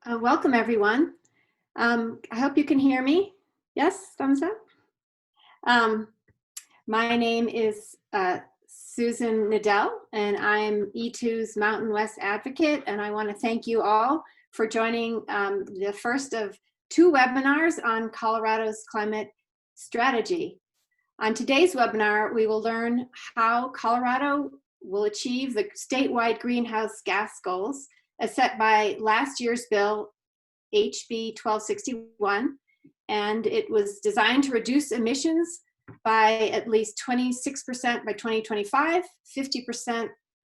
Welcome, everyone. I hope you can hear me. Yes, thumbs up. My name is Susan Nadell, and I'm E2's Mountain West Advocate, and I want to thank you all for joining the first of two webinars on Colorado's climate strategy. On today's webinar, we will learn how Colorado will achieve the statewide greenhouse gas goals as set by last year's bill, HB 1261, and it was designed to reduce emissions by at least 26% by 2025, 50%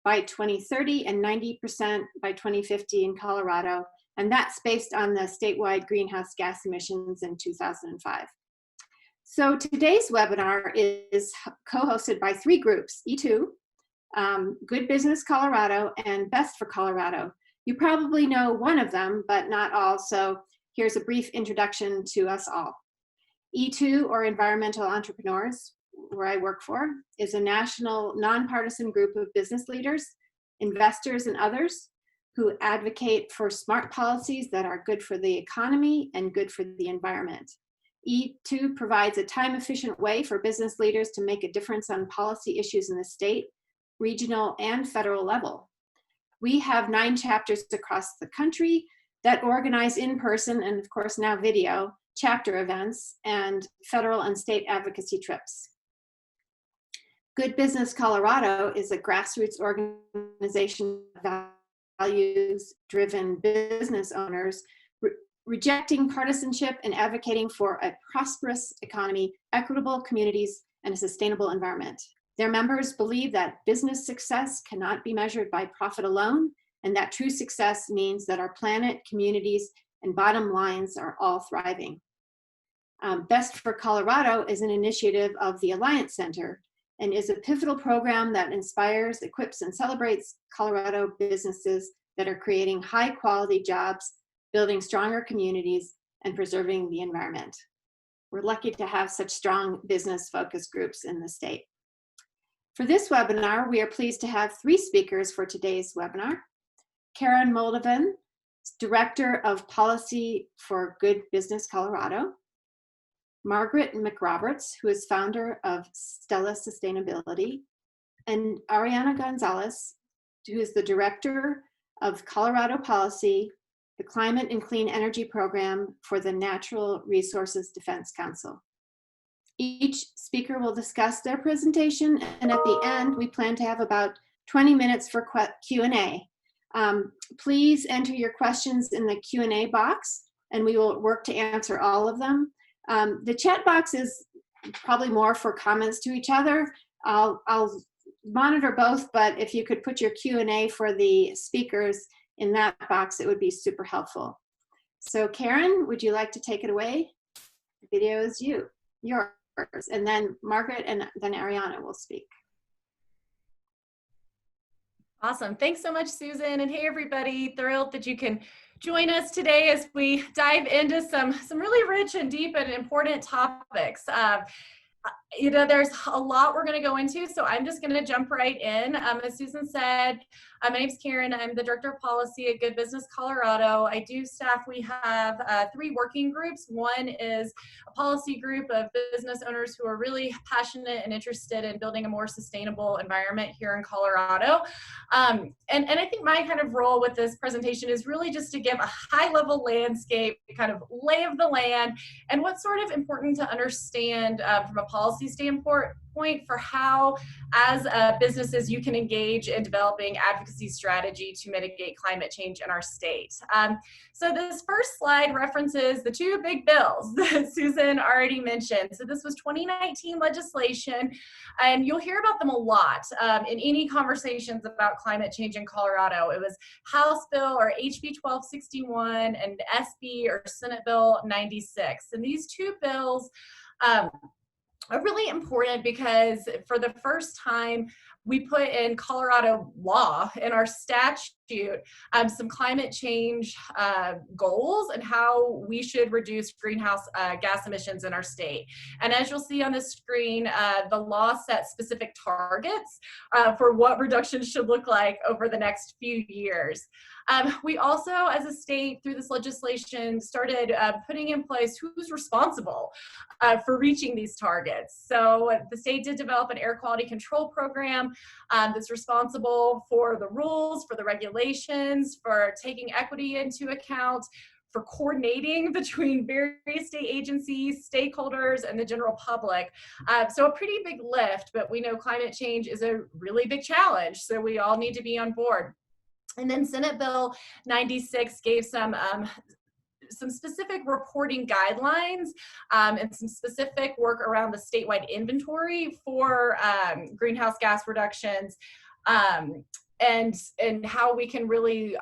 by 2030, and 90% by 2050 in Colorado, and that's based on the statewide greenhouse gas emissions in 2005. So today's webinar is co-hosted by three groups, E2, Good Business Colorado, and Best for Colorado. You probably know one of them, but not all, so here's a brief introduction to us all. E2, or Environmental Entrepreneurs, where I work for, is a national nonpartisan group of business leaders, investors, and others who advocate for smart policies that are good for the economy and good for the environment. E2 provides a time-efficient way for business leaders to make a difference on policy issues in the state, regional, and federal level. We have 9 chapters across the country that organize in-person and, of course, now video chapter events and federal and state advocacy trips. Good Business Colorado is a grassroots organization of values-driven business owners rejecting partisanship and advocating for a prosperous economy, equitable communities, and a sustainable environment. Their members believe that business success cannot be measured by profit alone, and that true success means that our planet, communities, and bottom lines are all thriving. Best for Colorado is an initiative of the Alliance Center and is a pivotal program that inspires, equips, and celebrates Colorado businesses that are creating high-quality jobs, building stronger communities, and preserving the environment. We're lucky to have such strong business focus groups in the state. For this webinar, we are pleased to have 3 speakers for today's webinar. Karen Moldovan, Director of Policy for Good Business Colorado. Margaret McRoberts, who is founder of Stella Sustainability. And Ariana Gonzalez, who is the Director of Colorado Policy, the Climate and Clean Energy Program for the Natural Resources Defense Council. Each speaker will discuss their presentation, and at the end, we plan to have about 20 minutes for Q&A. Please enter your questions in the Q&A box, and we will work to answer all of them. The chat box is probably more for comments to each other. I'll monitor both, but if you could put your Q&A for the speakers in that box, it would be super helpful. So Karen, would you like to take it away? The video is yours. And then Margaret and then Ariana will speak. Awesome. Thanks so much, Susan. And hey, everybody, thrilled that you can join us today as we dive into some really rich and deep and important topics. You know, there's a lot we're going to go into, so I'm just going to jump right in. As Susan said, my name's Karen. I'm the Director of Policy at Good Business Colorado. I do staff, we have 3 working groups. One is a policy group of business owners who are really passionate and interested in building a more sustainable environment here in Colorado. And I think my kind of role with this presentation is really just to give a high-level landscape, kind of lay of the land, and what's sort of important to understand from a policy standpoint for how, as businesses, you can engage in developing advocacy strategy to mitigate climate change in our state. So this first slide references the 2 big bills that Susan already mentioned. So this was 2019 legislation, and you'll hear about them a lot in any conversations about climate change in Colorado. It was House Bill or HB 1261 and SB or Senate Bill 96. And these 2 bills are really important because for the first time, we put in Colorado law in our statute some climate change goals and how we should reduce greenhouse gas emissions in our state. And as you'll see on the screen, the law sets specific targets for what reductions should look like over the next few years. We also, as a state, through this legislation, started putting in place who's responsible for reaching these targets. So the state did develop an air quality control program that's responsible for the rules, for the regulations, for taking equity into account, for coordinating between various state agencies, stakeholders, and the general public. So a pretty big lift, but we know climate change is a really big challenge, so we all need to be on board. And then Senate Bill 96 gave some specific reporting guidelines and some specific work around the statewide inventory for greenhouse gas reductions and how we can really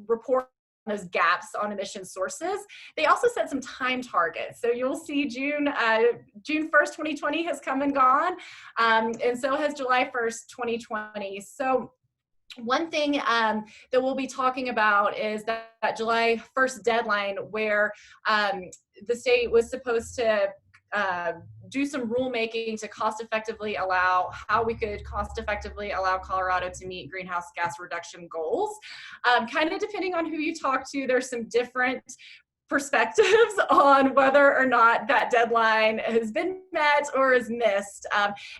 report those gaps on emission sources. They also set some time targets. So you'll see June 1st, 2020 has come and gone, and so has July 1st, 2020. So one thing that we'll be talking about is that July 1st deadline where the state was supposed to do some rulemaking to cost effectively allow how we could cost effectively allow Colorado to meet greenhouse gas reduction goals. Kind of depending on who you talk to, there's some different perspectives on whether or not that deadline has been met or is missed,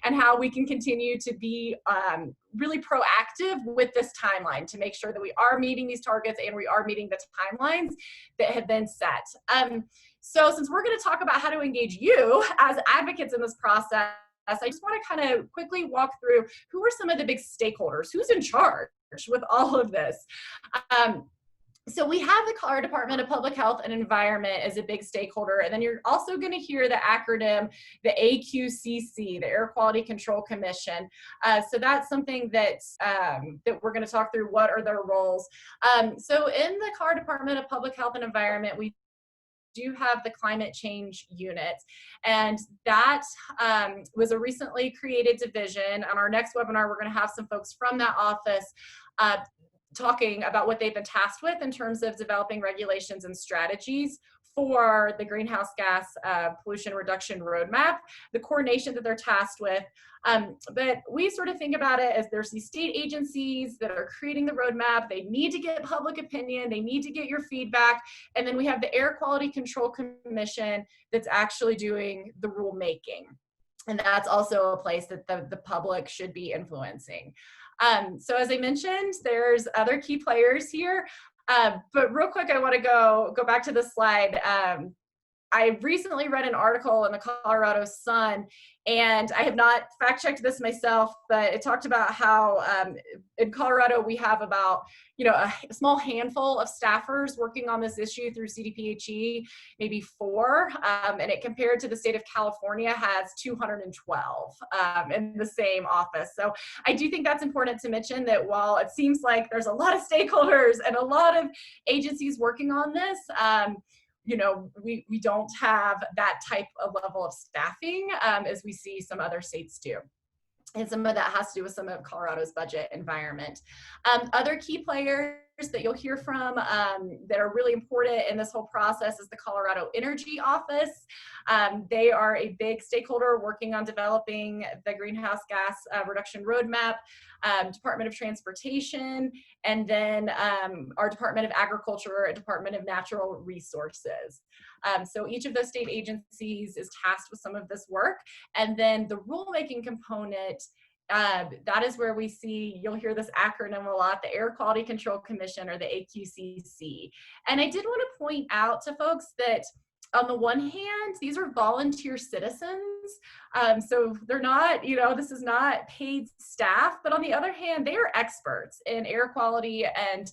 and how we can continue to be really proactive with this timeline to make sure that we are meeting these targets and we are meeting the timelines that have been set. So since we're going to talk about how to engage you as advocates in this process, I just want to kind of quickly walk through who are some of the big stakeholders, who's in charge with all of this. So we have the Colorado Department of Public Health and Environment as a big stakeholder, and then you're also going to hear the acronym, the AQCC, the Air Quality Control Commission. So that's something that we're going to talk through. What are their roles? So in the Colorado Department of Public Health and Environment, we do have the climate change unit, and that was a recently created division. On our next webinar, we're going to have some folks from that office talking about what they've been tasked with in terms of developing regulations and strategies for the greenhouse gas pollution reduction roadmap, the coordination that they're tasked with. But we sort of think about it as there's these state agencies that are creating the roadmap. They need to get public opinion. They need to get your feedback. And then we have the Air Quality Control Commission that's actually doing the rulemaking. And that's also a place that the public should be influencing. So as I mentioned, there's other key players here, but real quick, I want to go back to this slide. I recently read an article in the Colorado Sun, and I have not fact-checked this myself, but it talked about how in Colorado we have about a small handful of staffers working on this issue through CDPHE, maybe 4, and it compared to the state of California has 212 in the same office. So I do think that's important to mention, that while it seems like there's a lot of stakeholders and a lot of agencies working on this, we don't have that type of level of staffing as we see some other states do. And some of that has to do with some of Colorado's budget environment. Other key players that you'll hear from that are really important in this whole process is the Colorado Energy Office. They are a big stakeholder working on developing the greenhouse gas reduction roadmap, Department of Transportation, and then our Department of Agriculture and Department of Natural Resources. So each of those state agencies is tasked with some of this work. And then the rulemaking component, that is where we see, you'll hear this acronym a lot, the Air Quality Control Commission, or the AQCC. And I did want to point out to folks that on the one hand, these are volunteer citizens. So they're not, this is not paid staff, but on the other hand, they are experts in air quality and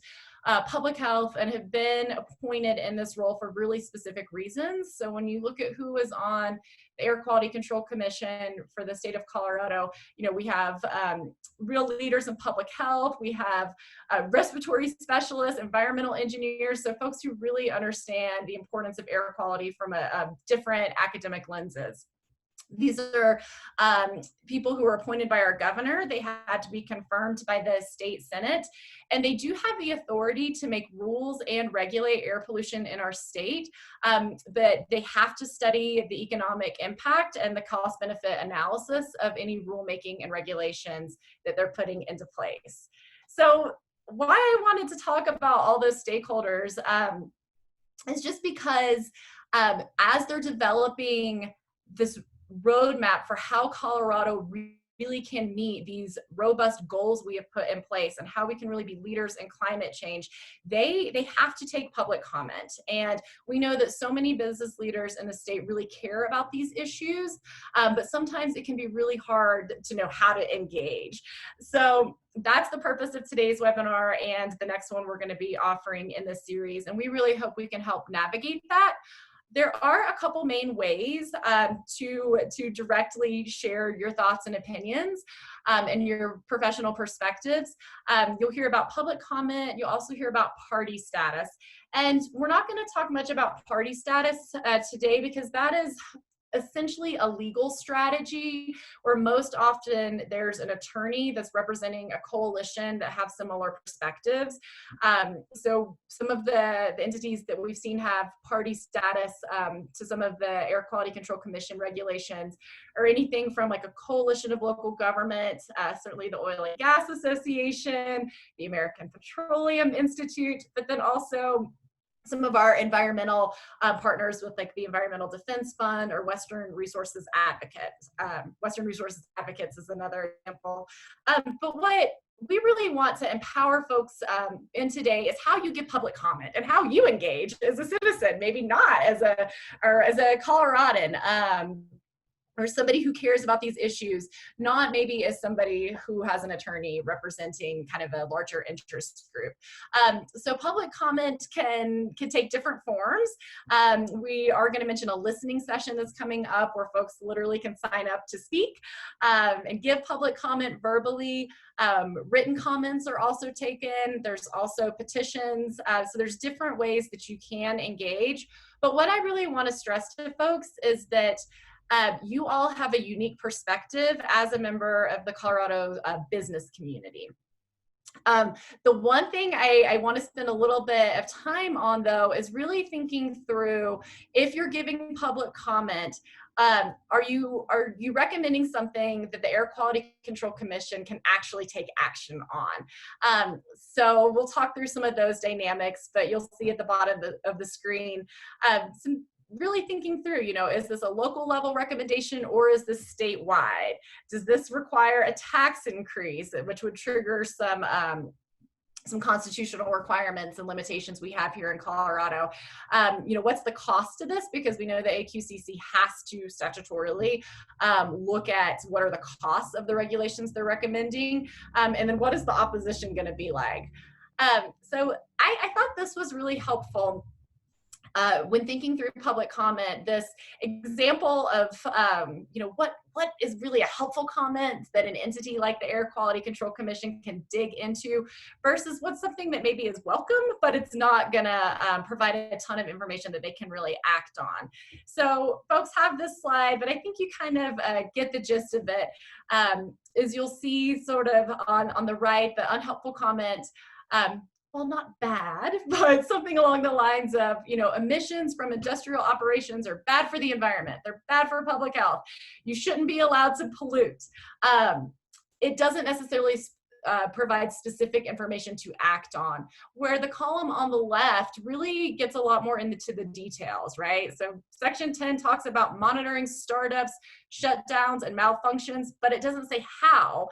public health and have been appointed in this role for really specific reasons. So when you look at who is on the Air Quality Control Commission for the state of Colorado, we have real leaders in public health, we have respiratory specialists, environmental engineers, so folks who really understand the importance of air quality from a different academic lenses. These are people who are appointed by our governor. They had to be confirmed by the state senate, and they do have the authority to make rules and regulate air pollution in our state, but they have to study the economic impact and the cost benefit analysis of any rulemaking and regulations that they're putting into place. So why I wanted to talk about all those stakeholders is just because as they're developing this roadmap for how Colorado really can meet these robust goals we have put in place and how we can really be leaders in climate change, they have to take public comment. And we know that so many business leaders in the state really care about these issues, but sometimes it can be really hard to know how to engage. So that's the purpose of today's webinar and the next one we're going to be offering in this series. And we really hope we can help navigate that. There are a couple main ways to directly share your thoughts and opinions and your professional perspectives. You'll hear about public comment. You'll also hear about party status. And we're not going to talk much about party status today because that is essentially a legal strategy where most often there's an attorney that's representing a coalition that have similar perspectives. So some of the entities that we've seen have party status to some of the Air Quality Control Commission regulations or anything from like a coalition of local government, certainly the Oil and Gas Association, the American Petroleum Institute, but then also some of our environmental partners with like the Environmental Defense Fund or Western Resources Advocates. Western Resources Advocates is another example. But what we really want to empower folks in today is how you give public comment and how you engage as a citizen, maybe not as a Coloradan. Or somebody who cares about these issues, not maybe as somebody who has an attorney representing kind of a larger interest group. So public comment can take different forms. We are going to mention a listening session that's coming up where folks literally can sign up to speak and give public comment verbally. Written comments are also taken. There's also petitions. So there's different ways that you can engage. But what I really want to stress to folks is that you all have a unique perspective as a member of the Colorado business community. The one thing I want to spend a little bit of time on, though, is really thinking through if you're giving public comment, are you recommending something that the Air Quality Control Commission can actually take action on? So we'll talk through some of those dynamics, but you'll see at the bottom of the screen some really thinking through, is this a local level recommendation or is this statewide? Does this require a tax increase, which would trigger some constitutional requirements and limitations we have here in Colorado? What's the cost of this? Because we know the AQCC has to statutorily look at what are the costs of the regulations they're recommending, and then what is the opposition going to be like? So I thought this was really helpful. When thinking through public comment, this example of, what is really a helpful comment that an entity like the Air Quality Control Commission can dig into versus what's something that maybe is welcome, but it's not gonna provide a ton of information that they can really act on. So folks have this slide, but I think you kind of get the gist of it. Is you'll see sort of on the right, the unhelpful comment, well, not bad, but something along the lines of, emissions from industrial operations are bad for the environment. They're bad for public health. You shouldn't be allowed to pollute. It doesn't necessarily provide specific information to act on, where the column on the left really gets a lot more into the details, right? So section 10 talks about monitoring startups, shutdowns, and malfunctions, but it doesn't say how.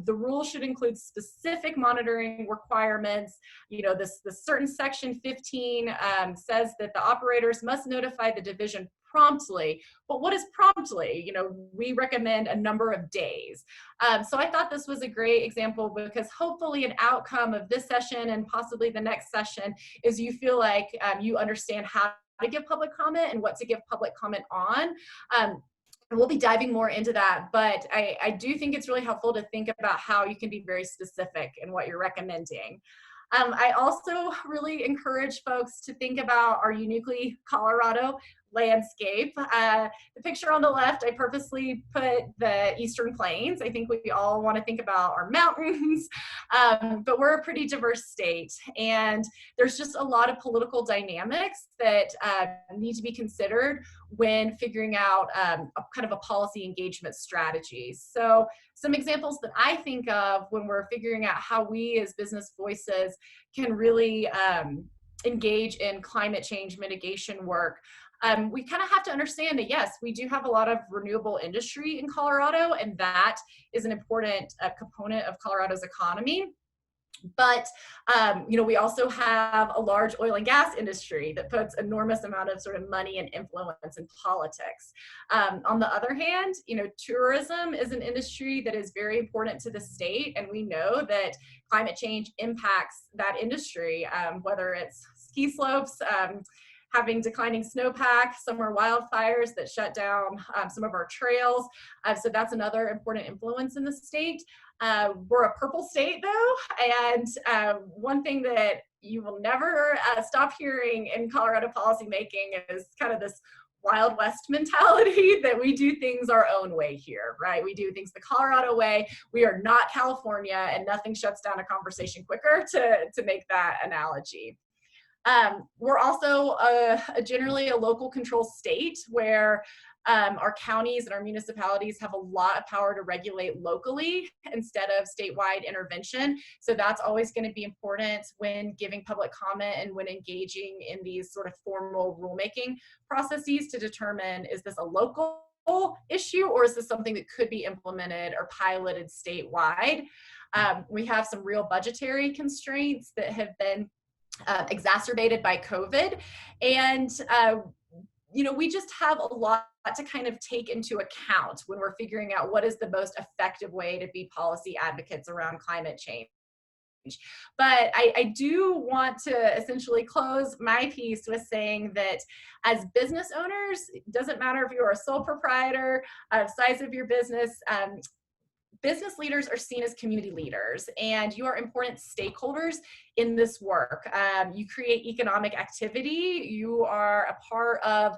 The rule should include specific monitoring requirements. This certain section 15 says that the operators must notify the division promptly. But what is promptly? We recommend a number of days. So I thought this was a great example because hopefully an outcome of this session and possibly the next session is you feel like you understand how to give public comment and what to give public comment on. And we'll be diving more into that, but I do think it's really helpful to think about how you can be very specific in what you're recommending. I also really encourage folks to think about our uniquely Colorado landscape. The picture on the left, I purposely put the Eastern Plains. I think we all want to think about our mountains, but we're a pretty diverse state, and there's just a lot of political dynamics that need to be considered when figuring out a kind of a policy engagement strategy. So some examples that I think of when we're figuring out how we as business voices can really engage in climate change mitigation work. We kind of have to understand that, yes, we do have a lot of renewable industry in Colorado, and that is an important component of Colorado's economy. But, you know, we also have a large oil and gas industry that puts enormous amount of sort of money and influence in politics. On the other hand, you know, tourism is an industry that is very important to the state, and we know that climate change impacts that industry, whether it's ski slopes, having declining snowpack, summer wildfires that shut down some of our trails. So that's another important influence in the state. We're a purple state though, and one thing that you will never stop hearing in Colorado policymaking is kind of this Wild West mentality that we do things our own way here, right? We do things the Colorado way. We are not California, and nothing shuts down a conversation quicker, to make that analogy. We're also generally a local control state where our counties and our municipalities have a lot of power to regulate locally instead of statewide intervention. So that's always going to be important when giving public comment and when engaging in these sort of formal rulemaking processes to determine, is this a local issue or is this something that could be implemented or piloted statewide? We have some real budgetary constraints that have been exacerbated by COVID. And, you know, we just have a lot to kind of take into account when we're figuring out what is the most effective way to be policy advocates around climate change. But I do want to essentially close my piece with saying that as business owners, it doesn't matter if you're a sole proprietor, size of your business, business leaders are seen as community leaders, and you are important stakeholders in this work. You create economic activity. You are a part of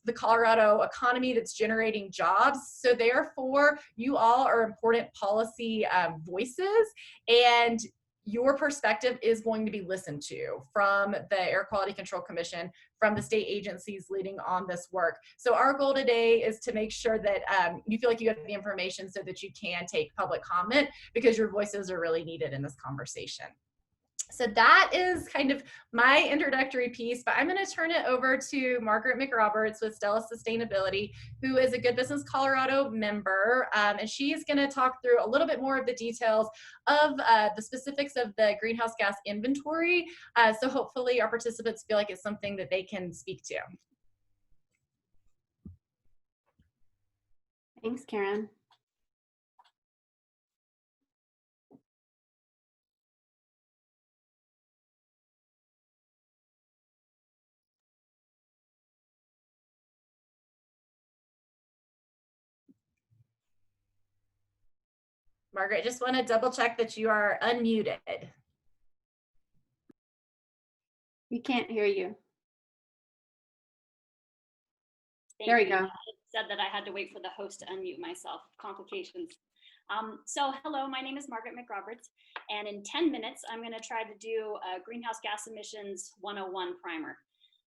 the Colorado economy that's generating jobs. So therefore, you all are important policy voices, and your perspective is going to be listened to from the Air Quality Control Commission, from the state agencies leading on this work. So our goal today is to make sure that you feel like you have the information so that you can take public comment, because your voices are really needed in this conversation. So that is kind of my introductory piece, but I'm going to turn it over to Margaret McRoberts with Stella Sustainability, who is a Good Business Colorado member, and she is going to talk through a little bit more of the details of the specifics of the greenhouse gas inventory. So hopefully our participants feel like it's something that they can speak to. Thanks, Karen. Margaret, just want to double check that you are unmuted. We can't hear you. Thank There we you. go. It said that I had to wait for the host to unmute myself. Complications. So hello, my name is Margaret McRoberts, and in 10 minutes, I'm going to try to do a Greenhouse Gas Emissions 101 primer.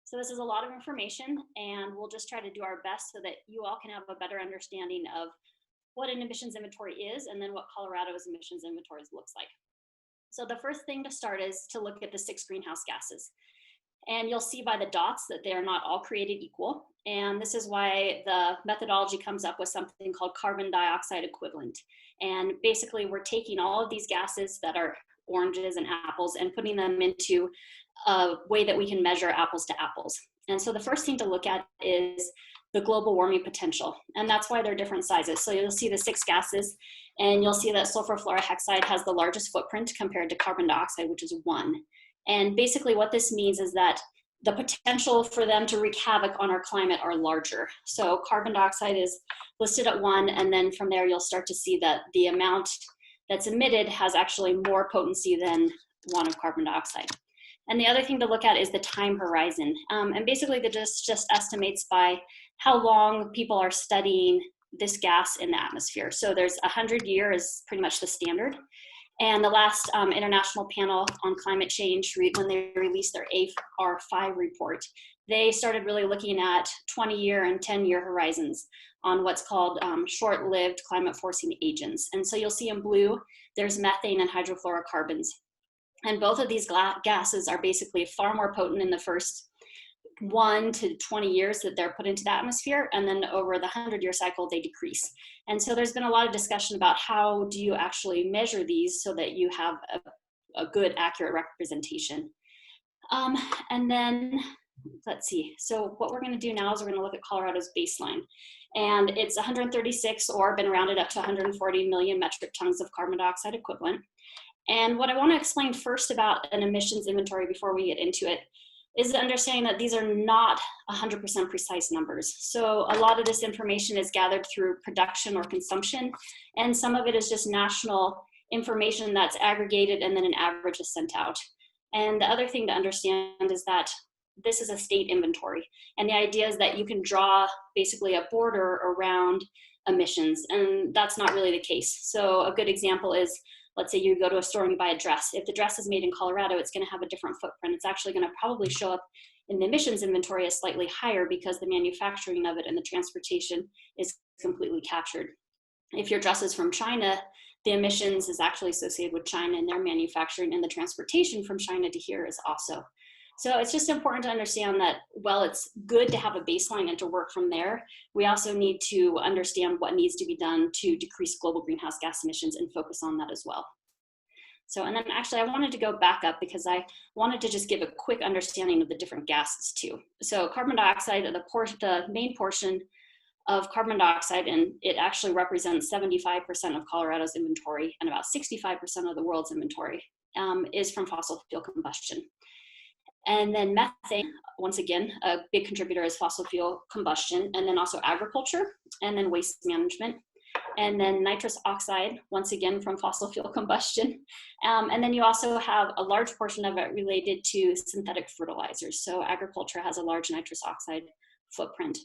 So this is a lot of information, and we'll just try to do our best so that you all can have a better understanding of what an emissions inventory is, and then what Colorado's emissions inventories looks like. So the first thing to start is to look at the 6 greenhouse gases. And you'll see by the dots that they are not all created equal. And this is why the methodology comes up with something called carbon dioxide equivalent. And basically we're taking all of these gases that are oranges and apples and putting them into a way that we can measure apples to apples. And so the first thing to look at is the global warming potential. And that's why they're different sizes. So you'll see the 6 gases, and you'll see that sulfur fluorohexide has the largest footprint compared to carbon dioxide, which is 1. And basically what this means is that the potential for them to wreak havoc on our climate are larger. So carbon dioxide is listed at 1, and then from there you'll start to see that the amount that's emitted has actually more potency than 1 of carbon dioxide. And the other thing to look at is the time horizon. And basically that just estimates by how long people are studying this gas in the atmosphere. So there's 100-year is pretty much the standard. And the last International Panel on Climate Change, when they released their AR5 report, they started really looking at 20-year and 10-year horizons on what's called short-lived climate-forcing agents. And so you'll see in blue, there's methane and hydrofluorocarbons. And both of these gases are basically far more potent in the first 1 to 20 years that they're put into the atmosphere, and then over the 100-year cycle they decrease. And so there's been a lot of discussion about how do you actually measure these so that you have a good, accurate representation. And then let's see, so what we're going to do now is we're going to look at Colorado's baseline, and it's 136, or been rounded up to 140 million metric tons of carbon dioxide equivalent. And what I want to explain first about an emissions inventory before we get into it is understanding that these are not 100% precise numbers. So a lot of this information is gathered through production or consumption, and some of it is just national information that's aggregated and then an average is sent out. And the other thing to understand is that this is a state inventory, and the idea is that you can draw basically a border around emissions, and that's not really the case. So a good example is, let's say you go to a store and you buy a dress. If the dress is made in Colorado, it's going to have a different footprint. It's actually going to probably show up in the emissions inventory as slightly higher because the manufacturing of it and the transportation is completely captured. If your dress is from China, the emissions is actually associated with China and their manufacturing, and the transportation from China to here is also. So it's just important to understand that while it's good to have a baseline and to work from there, we also need to understand what needs to be done to decrease global greenhouse gas emissions and focus on that as well. So, and then actually I wanted to go back up because I wanted to just give a quick understanding of the different gases too. So carbon dioxide, the main portion of carbon dioxide, and it actually represents 75% of Colorado's inventory and about 65% of the world's inventory, is from fossil fuel combustion. And then methane, once again, a big contributor is fossil fuel combustion, and then also agriculture, and then waste management. And then nitrous oxide, once again, from fossil fuel combustion. And then you also have a large portion of it related to synthetic fertilizers. So agriculture has a large nitrous oxide footprint.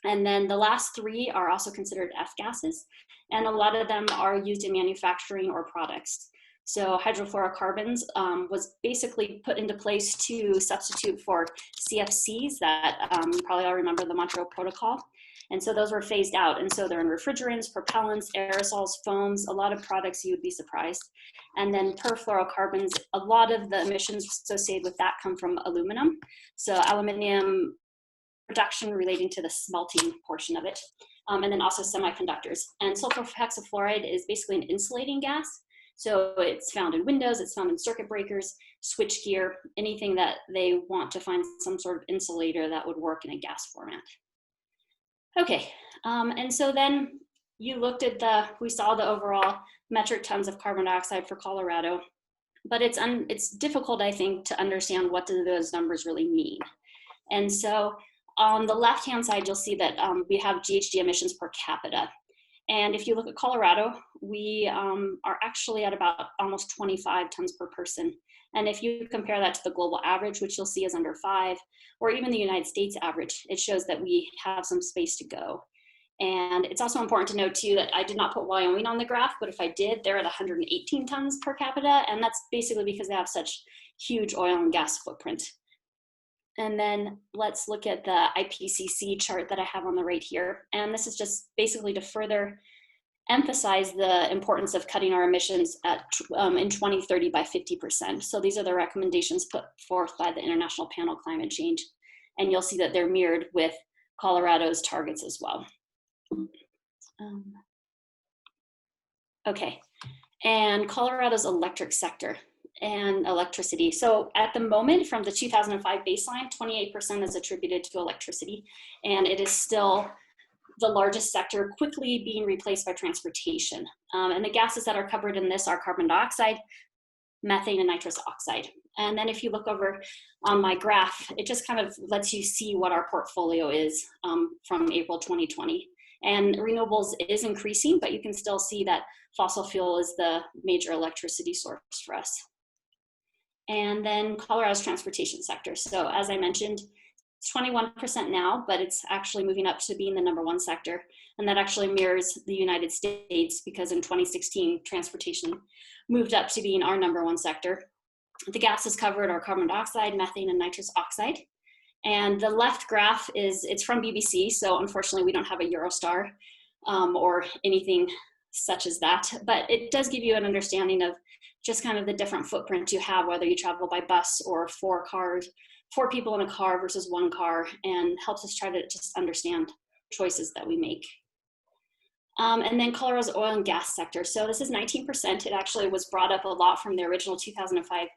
And then the last three are also considered F gases, and a lot of them are used in manufacturing or products. So hydrofluorocarbons was basically put into place to substitute for CFCs that you probably all remember the Montreal Protocol. And so those were phased out. And so they're in refrigerants, propellants, aerosols, foams, a lot of products you would be surprised. And then perfluorocarbons, a lot of the emissions associated with that come from aluminum. So aluminum production relating to the smelting portion of it. And then also semiconductors. And sulfur hexafluoride is basically an insulating gas. So it's found in windows, it's found in circuit breakers, switchgear, anything that they want to find some sort of insulator that would work in a gas format. Okay, and so then you looked at we saw the overall metric tons of carbon dioxide for Colorado, but it's difficult, I think, to understand what do those numbers really mean. And so on the left-hand side, you'll see that we have GHG emissions per capita. And if you look at Colorado, we are actually at about almost 25 tons per person. And if you compare that to the global average, which you'll see is under 5, or even the United States average, it shows that we have some space to go. And it's also important to note too that I did not put Wyoming on the graph, but if I did, they're at 118 tons per capita. And that's basically because they have such huge oil and gas footprint. And then let's look at the IPCC chart that I have on the right here. And this is just basically to further emphasize the importance of cutting our emissions in 2030 by 50%. So these are the recommendations put forth by the International Panel on Climate Change. And you'll see that they're mirrored with Colorado's targets as well. Okay, and Colorado's electric sector and electricity. So at the moment, from the 2005 baseline, 28% is attributed to electricity, and it is still the largest sector, quickly being replaced by transportation. And the gases that are covered in this are carbon dioxide, methane, and nitrous oxide. And then if you look over on my graph, it just kind of lets you see what our portfolio is from April 2020. And renewables is increasing, but you can still see that fossil fuel is the major electricity source for us. And then Colorado's transportation sector. So as I mentioned, it's 21% now, but it's actually moving up to being the #1 sector. And that actually mirrors the United States, because in 2016, transportation moved up to being our #1 sector. The gases covered are carbon dioxide, methane, and nitrous oxide. And the left graph it's from BBC, so unfortunately we don't have a Eurostar or anything such as that, but it does give you an understanding of just kind of the different footprint you have, whether you travel by bus or 4 people in a car versus 1 car, and helps us try to just understand choices that we make. And then Colorado's oil and gas sector. So this is 19%. It actually was brought up a lot from the original 2005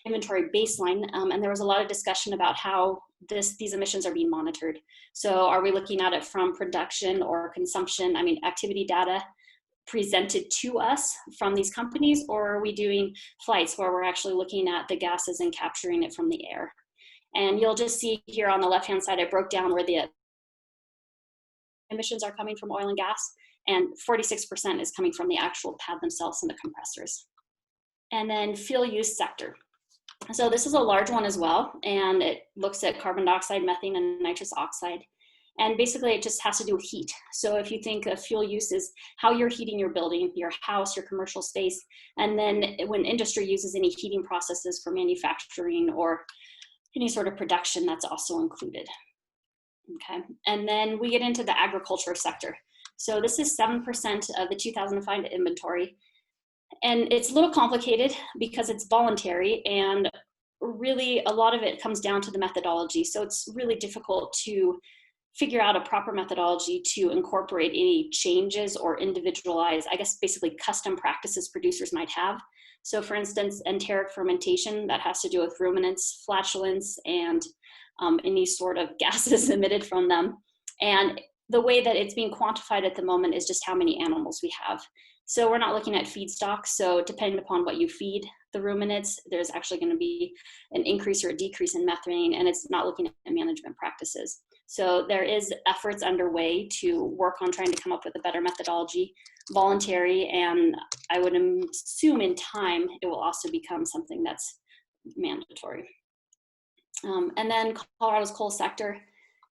inventory baseline, and there was a lot of discussion about how these emissions are being monitored. So are we looking at it from production or consumption? I mean, activity data presented to us from these companies, or are we doing flights where we're actually looking at the gases and capturing it from the air? And you'll just see here on the left-hand side, I broke down where the emissions are coming from oil and gas, and 46% is coming from the actual pad themselves and the compressors. And then fuel use sector. So this is a large one as well, and it looks at carbon dioxide, methane, and nitrous oxide. And basically it just has to do with heat. So if you think of fuel use is how you're heating your building, your house, your commercial space, and then when industry uses any heating processes for manufacturing or any sort of production, that's also included. Okay, and then we get into the agriculture sector. So this is 7% of the 2005 inventory. And it's a little complicated because it's voluntary, and really a lot of it comes down to the methodology. So it's really difficult to figure out a proper methodology to incorporate any changes or individualize, I guess, basically custom practices producers might have. So for instance, enteric fermentation, that has to do with ruminants, flatulence, and any sort of gases emitted from them. And the way that it's being quantified at the moment is just how many animals we have. So we're not looking at feedstock. So depending upon what you feed the ruminants, there's actually going to be an increase or a decrease in methane, and it's not looking at management practices. So there is efforts underway to work on trying to come up with a better methodology, voluntary, and I would assume in time it will also become something that's mandatory. And then Colorado's coal sector.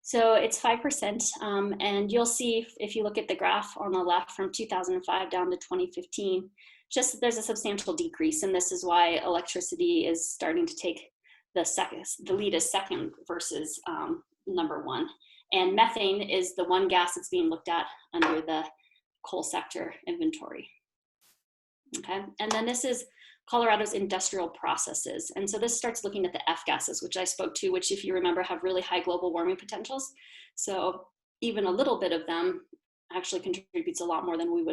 So it's 5%, and you'll see if you look at the graph on the left from 2005 down to 2015, just there's a substantial decrease, and this is why electricity is starting to take the lead as second versus #1. And methane is the one gas that's being looked at under the coal sector inventory. Okay, and then this is Colorado's industrial processes. And so this starts looking at the F gases, which I spoke to, which if you remember have really high global warming potentials. So even a little bit of them actually contributes a lot more than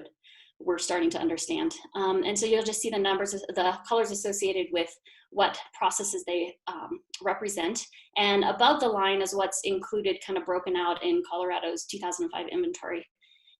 we're starting to understand. And so you'll just see the numbers, the colors associated with what processes they represent. And above the line is what's included, kind of broken out in Colorado's 2005 inventory.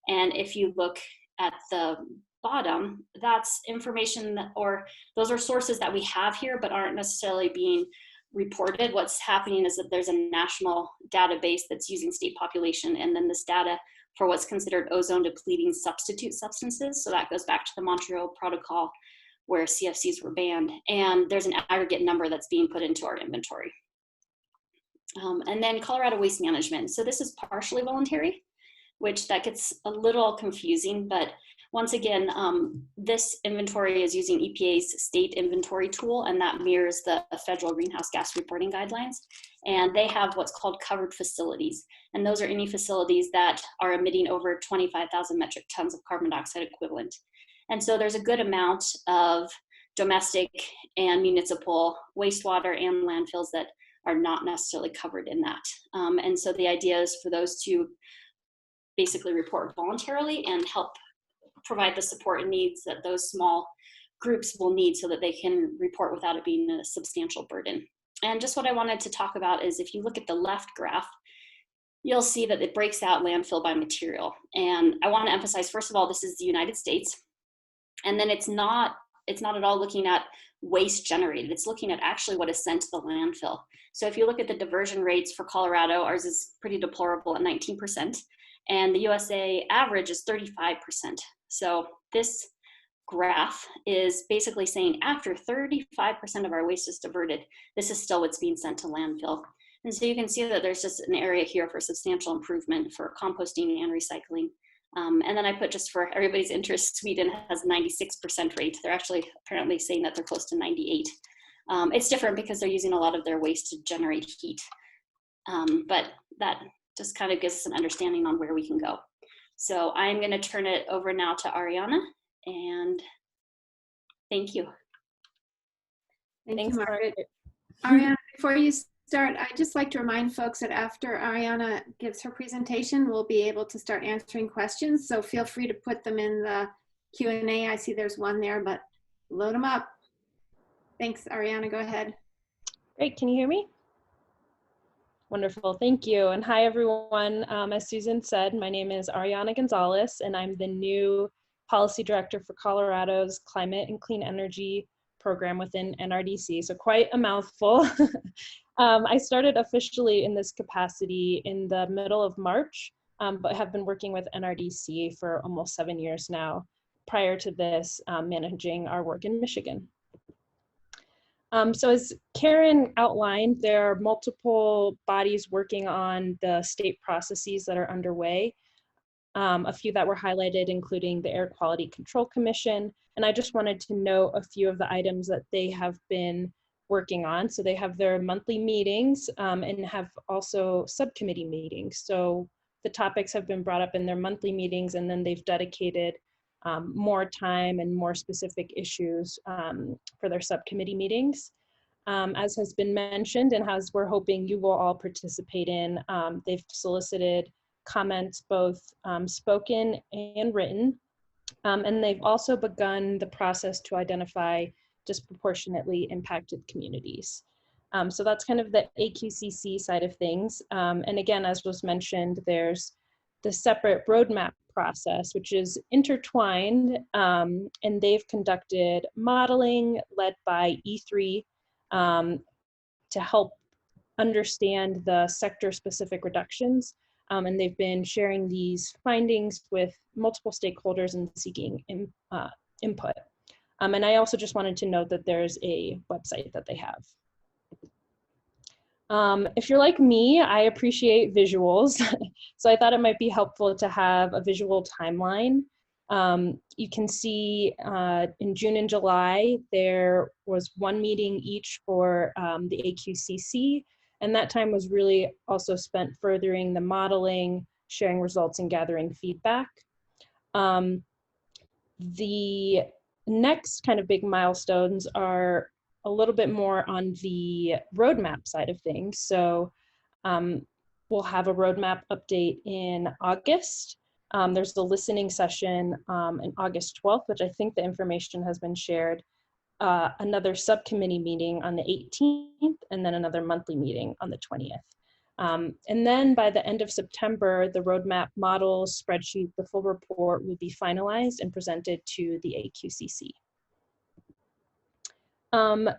And if you look at the bottom, that's information or those are sources that we have here but aren't necessarily being reported. What's happening is that there's a national database that's using state population, and then this data for what's considered ozone depleting substitute substances. So that goes back to the Montreal Protocol where CFCs were banned, and there's an aggregate number that's being put into our inventory. And then Colorado waste management. So this is partially voluntary, which that gets a little confusing, but once again, this inventory is using EPA's state inventory tool, and that mirrors the federal greenhouse gas reporting guidelines. And they have what's called covered facilities. And those are any facilities that are emitting over 25,000 metric tons of carbon dioxide equivalent. And so there's a good amount of domestic and municipal wastewater and landfills that are not necessarily covered in that. And so the idea is for those to basically report voluntarily and help provide the support and needs that those small groups will need so that they can report without it being a substantial burden. And just what I wanted to talk about is if you look at the left graph, you'll see that it breaks out landfill by material. And I want to emphasize, first of all, this is the United States. And then it's not at all looking at waste generated. It's looking at actually what is sent to the landfill. So if you look at the diversion rates for Colorado, ours is pretty deplorable at 19%. And the USA average is 35%. So this graph is basically saying after 35% of our waste is diverted, this is still what's being sent to landfill. And so you can see that there's just an area here for substantial improvement for composting and recycling. And then I put, just for everybody's interest, Sweden has 96% rate. They're actually apparently saying that they're close to 98. It's different because they're using a lot of their waste to generate heat. But that just kind of gives us an understanding on where we can go. So I'm going to turn it over now to Ariana, and thank you. Thanks, Margaret. Ariana, before you start, I'd just like to remind folks that after Ariana gives her presentation, we'll be able to start answering questions. So feel free to put them in the Q&A. I see there's one there, but load them up. Thanks, Ariana, go ahead. Great, can you hear me? Wonderful, thank you. And hi, everyone. As Susan said, my name is Ariana Gonzalez, and I'm the new Policy Director for Colorado's Climate and Clean Energy program within NRDC, so quite a mouthful. I started officially in this capacity in the middle of March, but have been working with NRDC for almost 7 years now, prior to this, managing our work in Michigan. So as Karen outlined, there are multiple bodies working on the state processes that are underway. A few that were highlighted, including the Air Quality Control Commission. And I just wanted to note a few of the items that they have been working on. So they have their monthly meetings and have also subcommittee meetings. So the topics have been brought up in their monthly meetings, and then they've dedicated more time and more specific issues for their subcommittee meetings. As has been mentioned, and as we're hoping you will all participate in, they've solicited comments, both spoken and written, and they've also begun the process to identify disproportionately impacted communities. So that's kind of the AQCC side of things. And again, as was mentioned, there's the separate roadmap process, which is intertwined, and they've conducted modeling led by E3 to help understand the sector-specific reductions. And they've been sharing these findings with multiple stakeholders and seeking input. And I also just wanted to note that there's a website that they have. If you're like me, I appreciate visuals. So I thought it might be helpful to have a visual timeline. You can see in June and July, there was one meeting each for the AQCC. And that time was really also spent furthering the modeling, sharing results, and gathering feedback. The next kind of big milestones are a little bit more on the roadmap side of things. So we'll have a roadmap update in August. There's the listening session in August 12th, which I think the information has been shared. Another subcommittee meeting on the 18th, and then another monthly meeting on the 20th. And then by the end of September, the roadmap models, spreadsheet, the full report will be finalized and presented to the AQCC.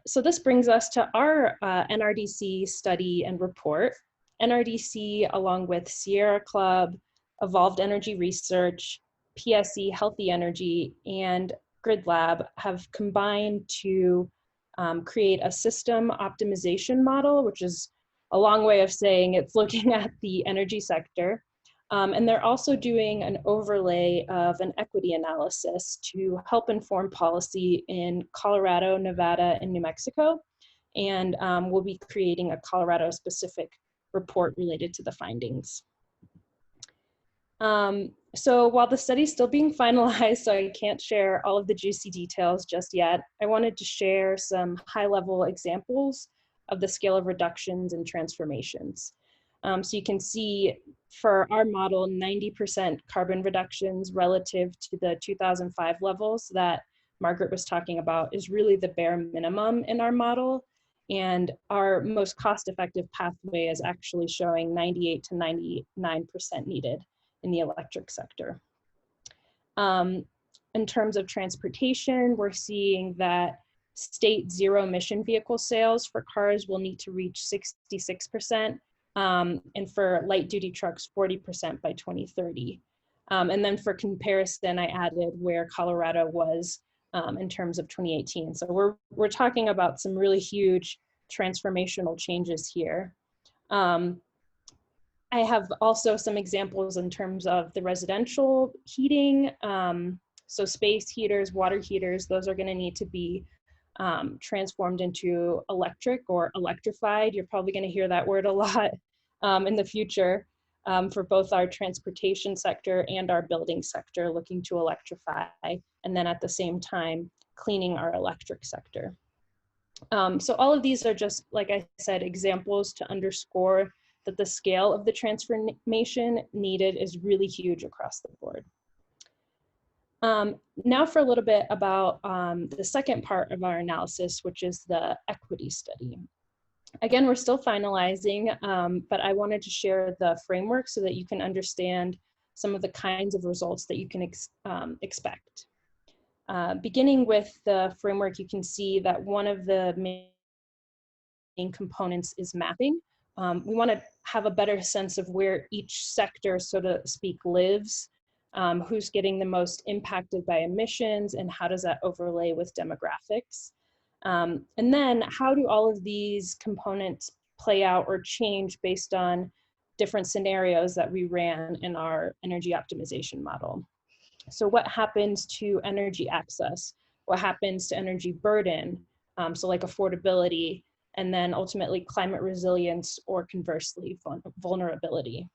So this brings us to our NRDC study and report. NRDC, along with Sierra Club, Evolved Energy Research, PSE Healthy Energy, and Grid Lab have combined to create a system optimization model, which is a long way of saying it's looking at the energy sector. And they're also doing an overlay of an equity analysis to help inform policy in Colorado, Nevada, and New Mexico. And we'll be creating a Colorado-specific report related to the findings. So while the study's still being finalized, so I can't share all of the juicy details just yet, I wanted to share some high-level examples of the scale of reductions and transformations. So you can see for our model, 90% carbon reductions relative to the 2005 levels that Margaret was talking about is really the bare minimum in our model. And our most cost-effective pathway is actually showing 98 to 99% needed in the electric sector. In terms of transportation, we're seeing that state zero emission vehicle sales for cars will need to reach 66%, and for light duty trucks, 40% by 2030. And then for comparison, I added where Colorado was in terms of 2018. So we're talking about some really huge transformational changes here. I have also some examples in terms of the residential heating. So space heaters, water heaters, those are going to need to be transformed into electric or electrified. You're probably going to hear that word a lot in the future for both our transportation sector and our building sector, looking to electrify, and then at the same time, cleaning our electric sector. So all of these are just, like I said, examples to underscore that the scale of the transformation needed is really huge across the board. Now for a little bit about the second part of our analysis, which is the equity study. Again, we're still finalizing, but I wanted to share the framework so that you can understand some of the kinds of results that you can expect. Beginning with the framework, you can see that one of the main components is mapping. We want to have a better sense of where each sector, so to speak, lives, who's getting the most impacted by emissions, and how does that overlay with demographics. And then how do all of these components play out or change based on different scenarios that we ran in our energy optimization model. So what happens to energy access? What happens to energy burden? So like affordability, and then ultimately climate resilience, or conversely, vulnerability.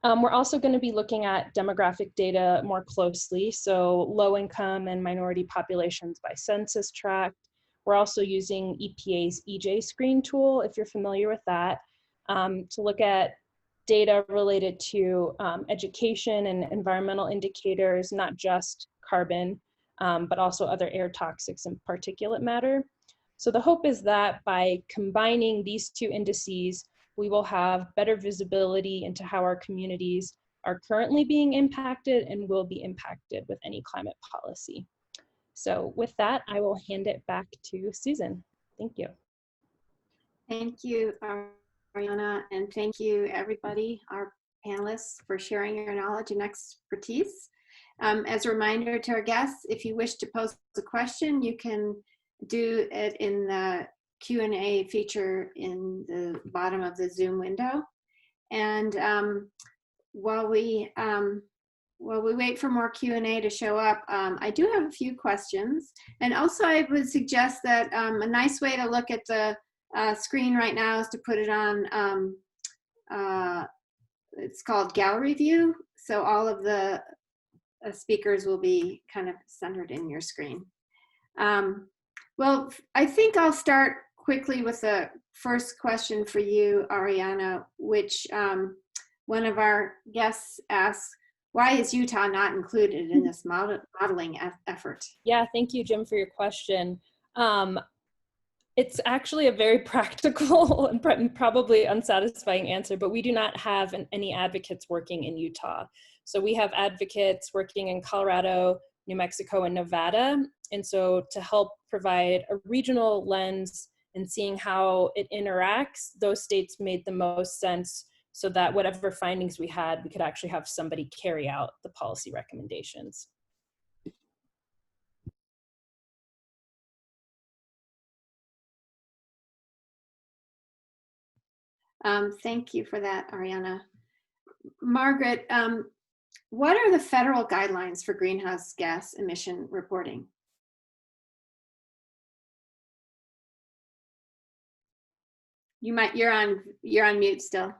We're also going to be looking at demographic data more closely, so low income and minority populations by census tract. We're also using EPA's EJ Screen tool, if you're familiar with that, to look at data related to education and environmental indicators, not just carbon, but also other air toxics and particulate matter. So the hope is that by combining these two indices, we will have better visibility into how our communities are currently being impacted and will be impacted with any climate policy. So with that, I will hand it back to Susan. Thank you. Thank you, Ariana, and thank you everybody, our panelists, for sharing your knowledge and expertise. As a reminder to our guests, if you wish to pose a question, you can do it in the Q&A feature in the bottom of the Zoom window. And while we wait for more Q&A to show up, I do have a few questions. And also I would suggest that a nice way to look at the screen right now is to put it on, it's called gallery view. So all of the speakers will be kind of centered in your screen. Well, I think I'll start quickly with the first question for you, Ariana, which one of our guests asked, why is Utah not included in this modeling effort? Yeah, thank you, Jim, for your question. It's actually a very practical and probably unsatisfying answer, but we do not have any advocates working in Utah. So we have advocates working in Colorado, New Mexico, and Nevada. And so to help provide a regional lens and seeing how it interacts, those states made the most sense so that whatever findings we had, we could actually have somebody carry out the policy recommendations. Thank you for that, Ariana. Margaret, what are the federal guidelines for greenhouse gas emission reporting? You're on mute still.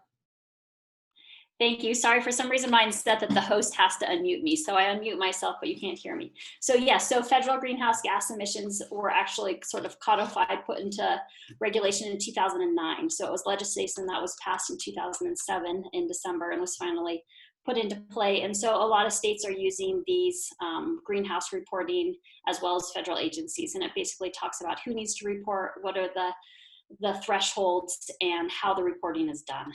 Thank you. Sorry, for some reason mine said that the host has to unmute me. So I unmute myself, but you can't hear me. So yes, so federal greenhouse gas emissions were actually sort of codified, put into regulation in 2009. So it was legislation that was passed in 2007 in December and was finally put into play. And so a lot of states are using these greenhouse reporting as well as federal agencies. And it basically talks about who needs to report, what are the thresholds, and how the reporting is done.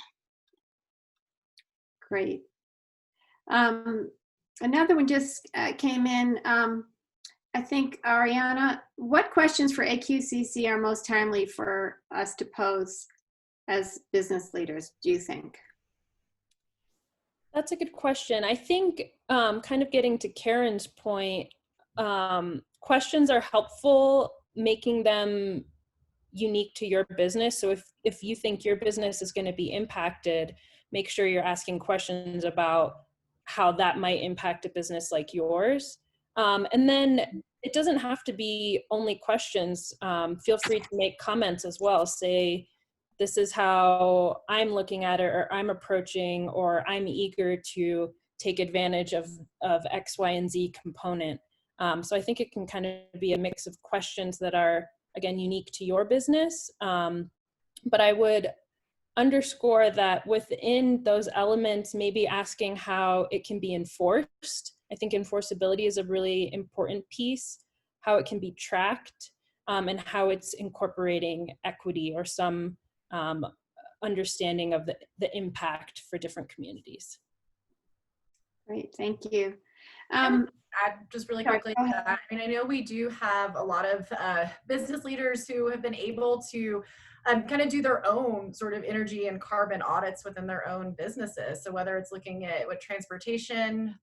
Great. Another one just came in. I think, Ariana, what questions for AQCC are most timely for us to pose as business leaders, do you think? That's a good question. I think kind of getting to Karen's point, questions are helpful, making them unique to your business. So if you think your business is going to be impacted, make sure you're asking questions about how that might impact a business like yours. And then it doesn't have to be only questions. Feel free to make comments as well. Say, this is how I'm looking at it, or I'm approaching, or I'm eager to take advantage of X, Y, and Z component. So I think it can kind of be a mix of questions that are, again, unique to your business. But I would underscore that within those elements, maybe asking how it can be enforced. I think enforceability is a really important piece, how it can be tracked, and how it's incorporating equity or some understanding of the impact for different communities. Great, thank you. Add just really Sorry, quickly go to ahead. that. I mean, I know we do have a lot of business leaders who have been able to kind of do their own sort of energy and carbon audits within their own businesses. So whether it's looking at what transportation,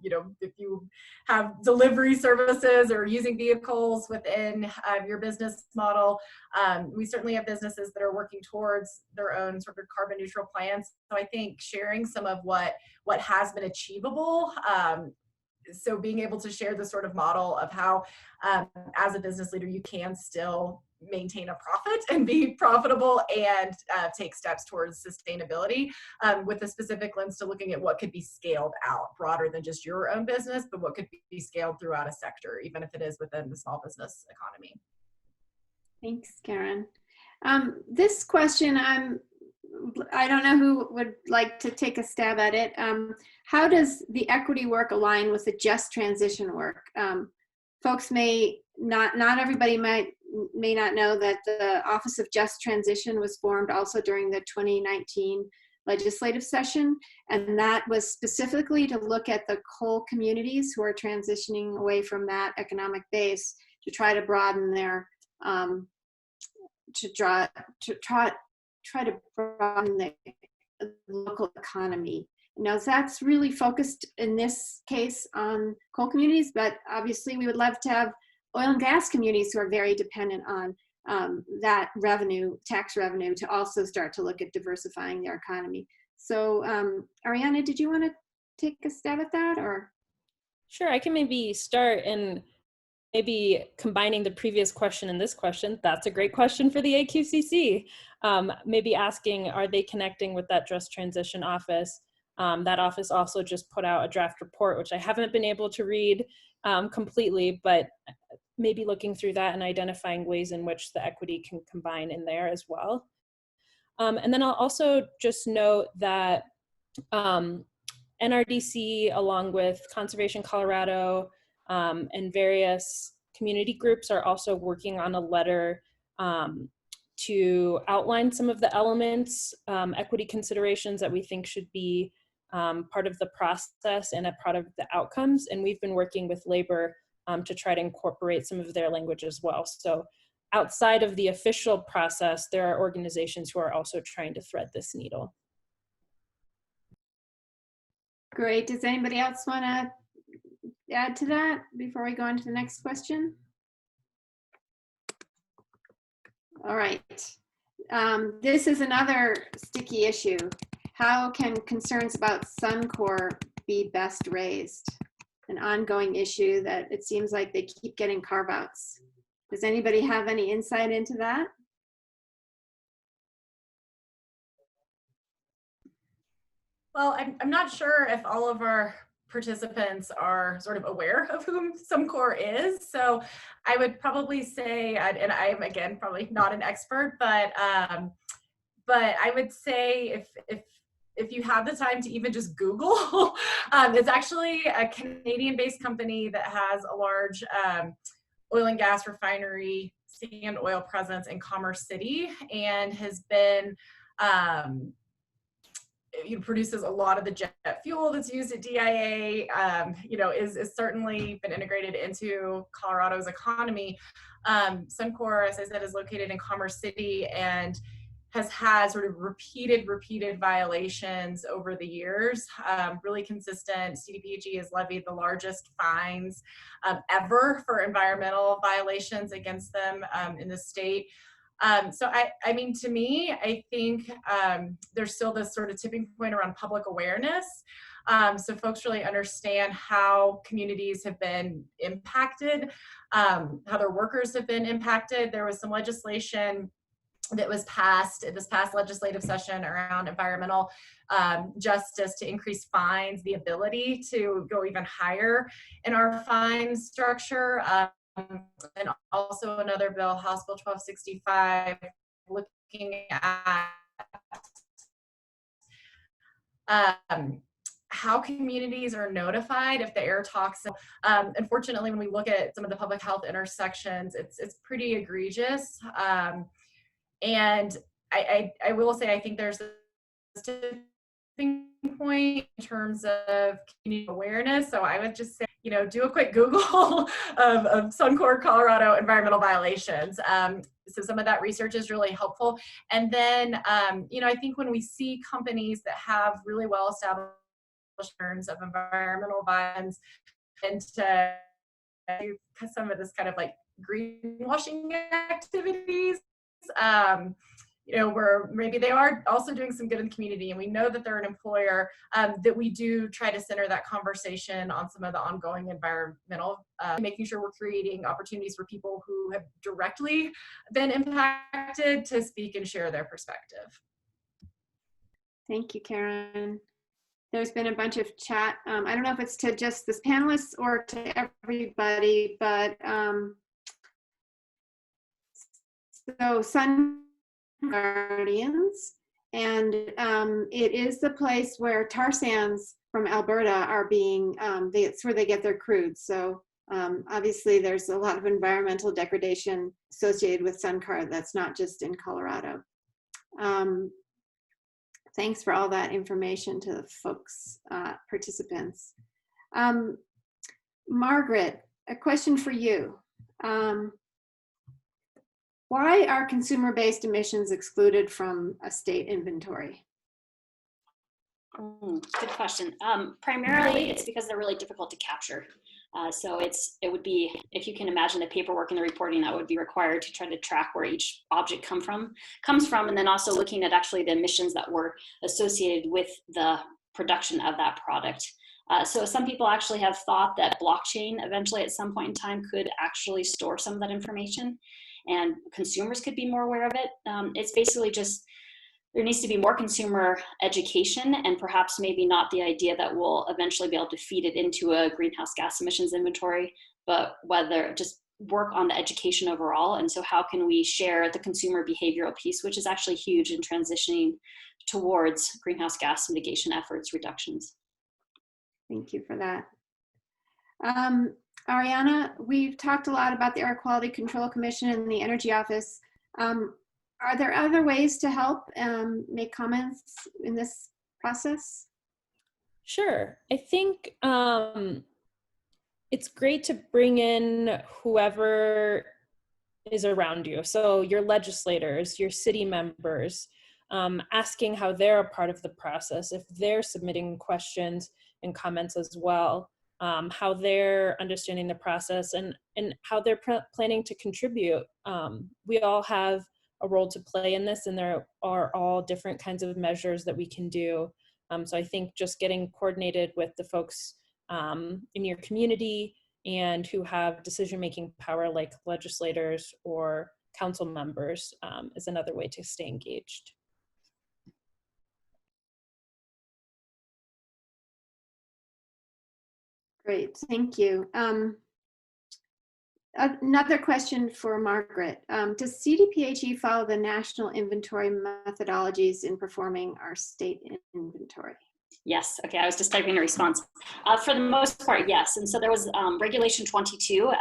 you know, if you have delivery services or using vehicles within your business model, we certainly have businesses that are working towards their own sort of carbon neutral plans. So I think sharing some of what has been achievable, so being able to share the sort of model of how, as a business leader, you can still maintain a profit and be profitable and take steps towards sustainability, with a specific lens to looking at what could be scaled out broader than just your own business, but what could be scaled throughout a sector, even if it is within the small business economy. Thanks, Karen. This question, I don't know who would like to take a stab at it. How does the equity work align with the just transition work? Folks may not everybody may not know that the Office of Just Transition was formed also during the 2019 legislative session, and that was specifically to look at the coal communities who are transitioning away from that economic base to try to broaden their try to broaden the local economy. Now, that's really focused in this case on coal communities, but obviously we would love to have oil and gas communities who are very dependent on that revenue, tax revenue, to also start to look at diversifying their economy. So Ariana, did you want to take a stab at that, or? Sure, I can maybe start and maybe combining the previous question and this question. That's a great question for the AQCC. Maybe asking, are they connecting with that Just Transition office? That office also just put out a draft report, which I haven't been able to read completely, but maybe looking through that and identifying ways in which the equity can combine in there as well. And then I'll also just note that NRDC, along with Conservation Colorado, and various community groups are also working on a letter to outline some of the elements, equity considerations that we think should be part of the process and a part of the outcomes. And we've been working with labor to try to incorporate some of their language as well. So outside of the official process, there are organizations who are also trying to thread this needle. Great. Does anybody else want to add to that before we go on to the next question? All right. This is another sticky issue. How can concerns about Suncor be best raised? An ongoing issue that it seems like they keep getting carve-outs. Does anybody have any insight into that? Well, I'm not sure if all of our participants are sort of aware of whom Suncor is. So I would probably say, and I'm again probably not an expert, but I would say if you have the time to even just Google, it's actually a Canadian-based company that has a large oil and gas refinery, sand oil presence in Commerce City, and has been produces a lot of the jet fuel that's used at DIA, is certainly been integrated into Colorado's economy. Suncor, as I said, is located in Commerce City and has had sort of repeated violations over the years, really consistent. CDPHE has levied the largest fines ever for environmental violations against them in the state. So I mean, to me, I think there's still this sort of tipping point around public awareness. So folks really understand how communities have been impacted, how their workers have been impacted. There was some legislation that was passed in this past legislative session around environmental justice to increase fines, the ability to go even higher in our fine structure. And also another bill, House Bill 1265, looking at how communities are notified if the air toxin. Unfortunately, when we look at some of the public health intersections, it's pretty egregious. And I will say, I think there's a tipping point in terms of community awareness. So I would just say, you know, do a quick Google of Suncor Colorado environmental violations. So some of that research is really helpful. And then, you know, I think when we see companies that have really well established terms of environmental violence and to do some of this kind of like greenwashing activities, you know, where maybe they are also doing some good in the community, and we know that they're an employer, that we do try to center that conversation on some of the ongoing environmental, making sure we're creating opportunities for people who have directly been impacted to speak and share their perspective. Thank you, Karen. There's been a bunch of chat. I don't know if it's to just this panelists or to everybody, but so Sun Guardians, and it is the place where tar sands from Alberta are being, it's where they get their crude. So obviously there's a lot of environmental degradation associated with Suncor that's not just in Colorado. Thanks for all that information to the folks, participants. Margaret, a question for you. Why are consumer-based emissions excluded from a state inventory? Good question. Primarily, it's because they're really difficult to capture. So it would be, if you can imagine the paperwork and the reporting that would be required to try to track where each object comes from, and then also looking at actually the emissions that were associated with the production of that product. So some people actually have thought that blockchain eventually at some point in time could actually store some of that information, and consumers could be more aware of it. It's basically just, there needs to be more consumer education, and perhaps maybe not the idea that we'll eventually be able to feed it into a greenhouse gas emissions inventory, but whether just work on the education overall. And so how can we share the consumer behavioral piece, which is actually huge in transitioning towards greenhouse gas mitigation efforts reductions. Thank you for that. Ariana, we've talked a lot about the Air Quality Control Commission and the Energy Office. Are there other ways to help make comments in this process? Sure. I think it's great to bring in whoever is around you. So your legislators, your city members, asking how they're a part of the process, if they're submitting questions and comments as well, how they're understanding the process and how they're planning to contribute. We all have a role to play in this, and there are all different kinds of measures that we can do. So I think just getting coordinated with the folks in your community and who have decision-making power like legislators or council members is another way to stay engaged. Great, thank you. Another question for Margaret. Does CDPHE follow the national inventory methodologies in performing our state inventory? Yes, okay, I was just typing a response. For the most part, yes. And so there was Regulation 22,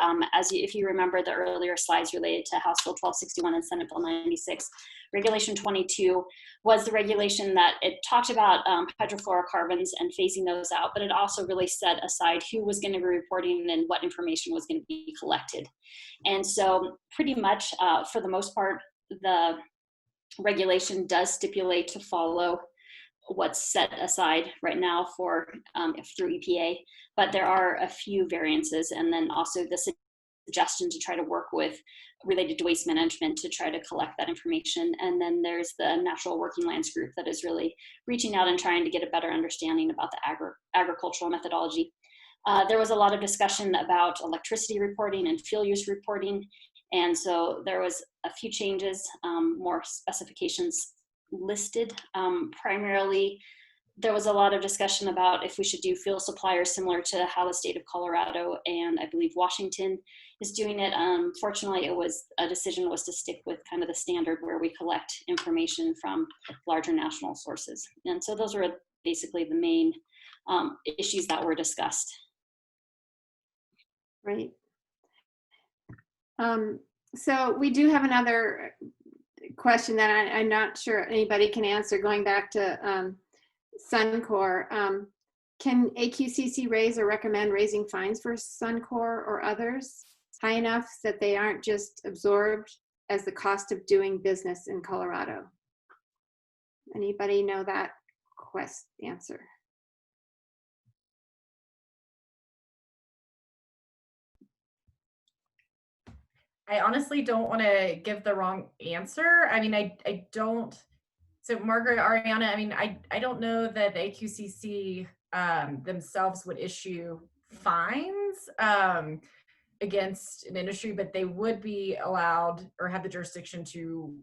if you remember the earlier slides related to House Bill 1261 and Senate Bill 96. Regulation 22 was the regulation that it talked about hydrofluorocarbons and phasing those out, but it also really set aside who was going to be reporting and what information was going to be collected. And so pretty much for the most part, the regulation does stipulate to follow what's set aside right now for through EPA, but there are a few variances, and then also the suggestion to try to work with related to waste management to try to collect that information. And then there's the Natural Working Lands group that is really reaching out and trying to get a better understanding about the agricultural methodology. There was a lot of discussion about electricity reporting and fuel use reporting. And so there was a few changes, more specifications listed. Primarily, there was a lot of discussion about if we should do fuel suppliers similar to how the state of Colorado and I believe Washington is doing it. Fortunately, a decision was to stick with kind of the standard where we collect information from larger national sources. And so those were basically the main issues that were discussed. Great. So we do have another question that I'm not sure anybody can answer, going back to Suncor. Can AQCC raise or recommend raising fines for Suncor or others high enough that they aren't just absorbed as the cost of doing business in Colorado? Anybody know that answer? I honestly don't want to give the wrong answer. I mean, I don't. So Margaret, Ariana, I mean, I don't know that the AQCC themselves would issue fines against an industry, but they would be allowed or have the jurisdiction to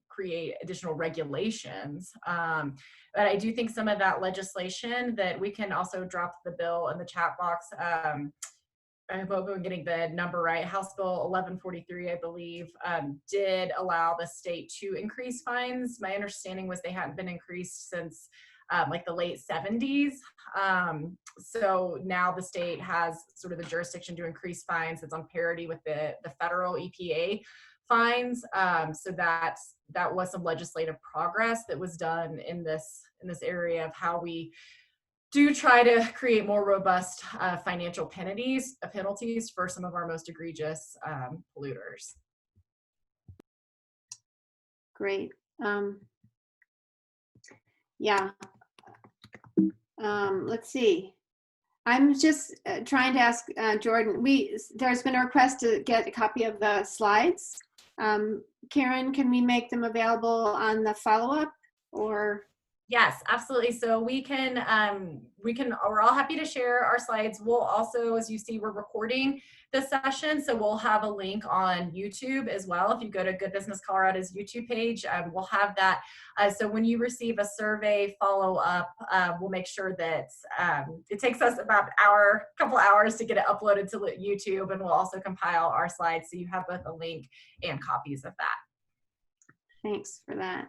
create additional regulations. But I do think some of that legislation that we can also drop the bill in the chat box. I hope I'm getting the number right. House Bill 1143, I believe, did allow the state to increase fines. My understanding was they hadn't been increased since like the late 70s. So now the state has sort of the jurisdiction to increase fines. It's on parity with the federal EPA fines. So that was some legislative progress that was done in this area of how we do try to create more robust financial penalties for some of our most egregious polluters. Great. Yeah. Let's see. I'm just trying to ask Jordan. There's been a request to get a copy of the slides. Karen, can we make them available on the follow-up or? Yes, absolutely. So we're all happy to share our slides. We'll also, as you see, we're recording the session. So we'll have a link on YouTube as well. If you go to Good Business Colorado's YouTube page, we'll have that. So when you receive a survey follow-up, we'll make sure that it takes us about a couple hours to get it uploaded to YouTube, and we'll also compile our slides so you have both a link and copies of that. Thanks for that.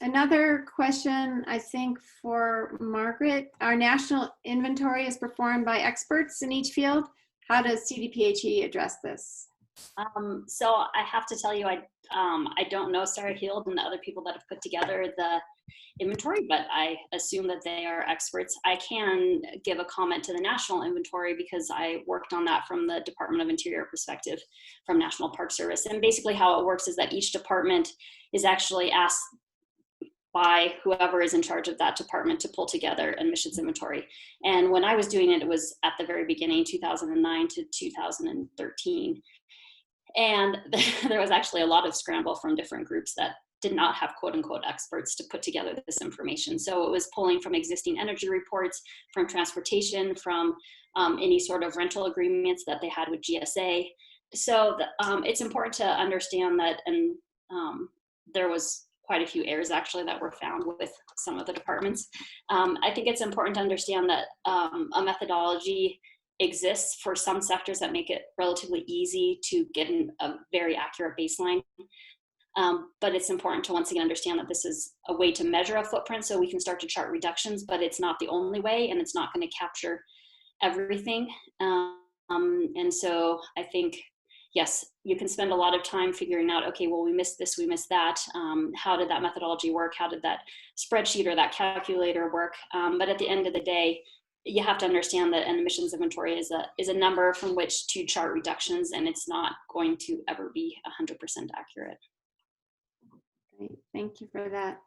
Another question, I think, for Margaret. Our national inventory is performed by experts in each field. How does CDPHE address this? So I have to tell you, I don't know Sarah Heald and the other people that have put together the inventory, but I assume that they are experts. I can give a comment to the national inventory because I worked on that from the Department of Interior perspective from National Park Service. And basically how it works is that each department is actually asked by whoever is in charge of that department to pull together an emissions inventory. And when I was doing it, it was at the very beginning, 2009 to 2013. And there was actually a lot of scramble from different groups that did not have quote unquote experts to put together this information. So it was pulling from existing energy reports, from transportation, from any sort of rental agreements that they had with GSA. So it's important to understand that, and there was quite a few errors actually that were found with some of the departments. I think it's important to understand that a methodology exists for some sectors that make it relatively easy to get a very accurate baseline. But it's important to once again understand that this is a way to measure a footprint so we can start to chart reductions, but it's not the only way, and it's not going to capture everything. And so I think, yes, you can spend a lot of time figuring out, okay, well, we missed this, we missed that. How did that methodology work? How did that spreadsheet or that calculator work? But at the end of the day, you have to understand that an emissions inventory is a number from which to chart reductions, and it's not going to ever be 100% accurate. Thank you for that.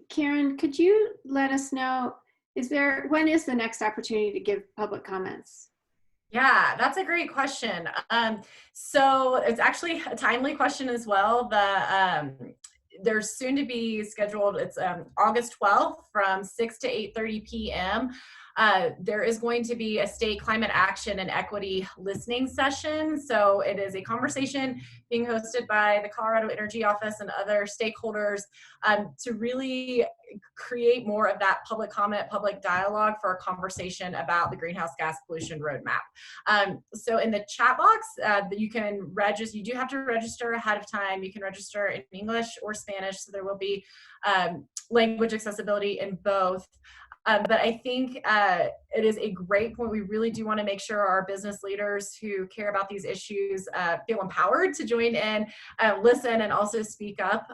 Karen, could you let us know, when is the next opportunity to give public comments? Yeah, that's a great question. So it's actually a timely question as well. There's soon to be scheduled, it's August 12th from 6 to 8:30 p.m. There is going to be a state climate action and equity listening session. So it is a conversation being hosted by the Colorado Energy Office and other stakeholders to really create more of that public comment, public dialogue for a conversation about the greenhouse gas pollution roadmap. So in the chat box, you can register, you do have to register ahead of time. You can register in English or Spanish, so there will be language accessibility in both. But I think it is a great point. We really do want to make sure our business leaders who care about these issues feel empowered to join in, listen, and also speak up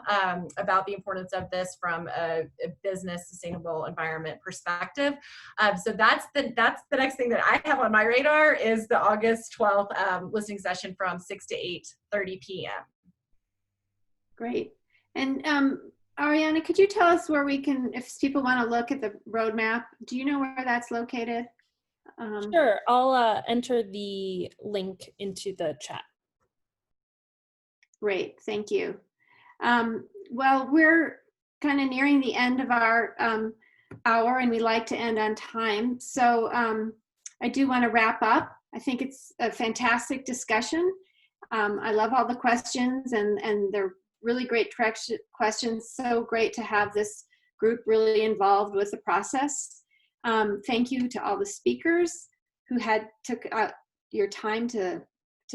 about the importance of this from a business sustainable environment perspective. So that's the next thing that I have on my radar is the August 12th listening session from 6 to 8:30 p.m. Great. And Ariana, could you tell us where we can, if people want to look at the roadmap, do you know where that's located? Sure, I'll enter the link into the chat. Great, thank you. Well, we're kind of nearing the end of our hour, and we like to end on time. So I do want to wrap up. I think it's a fantastic discussion. I love all the questions, and they're really great questions. So great to have this group really involved with the process. Thank you to all the speakers who took your time to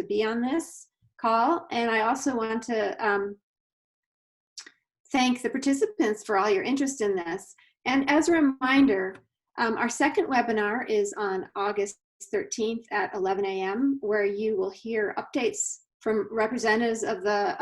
be on this call. And I also want to thank the participants for all your interest in this. And as a reminder, our second webinar is on August 13th at 11 a.m., where you will hear updates from representatives of the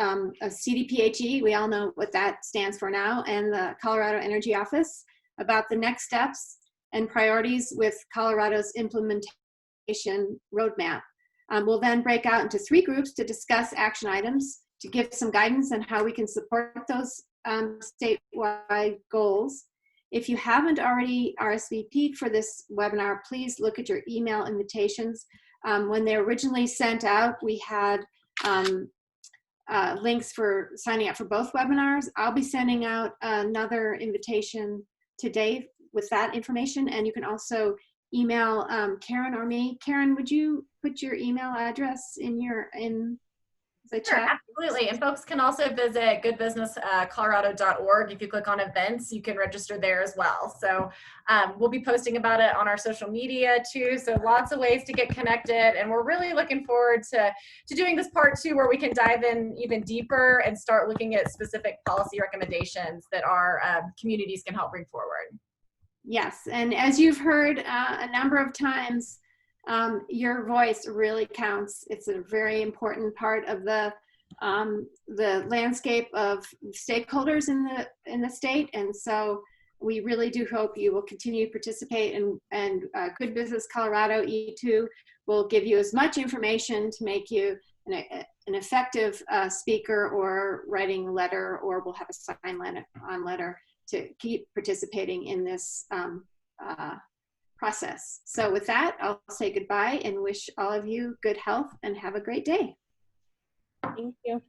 CDPHE, we all know what that stands for now, and the Colorado Energy Office about the next steps and priorities with Colorado's implementation roadmap. We'll then break out into 3 groups to discuss action items to give some guidance on how we can support those statewide goals. If you haven't already RSVP'd for this webinar, please look at your email invitations. When they originally sent out, we had links for signing up for both webinars. I'll be sending out another invitation today with that information, and you can also email Karen or me. Karen, would you put your email address in the Sure, chat? absolutely. And folks can also visit goodbusinesscolorado.org. If you click on events, you can register there as well. So we'll be posting about it on our social media too. So lots of ways to get connected. And we're really looking forward to doing this part 2 where we can dive in even deeper and start looking at specific policy recommendations that our communities can help bring forward. Yes, and as you've heard a number of times, your voice really counts. It's a very important part of the landscape of stakeholders in the state, and so we really do hope you will continue to participate. And Good Business Colorado E2 will give you as much information to make you an effective speaker or writing a letter, or we'll have a sign letter to keep participating in this process. So with that, I'll say goodbye and wish all of you good health and have a great day. Thank you.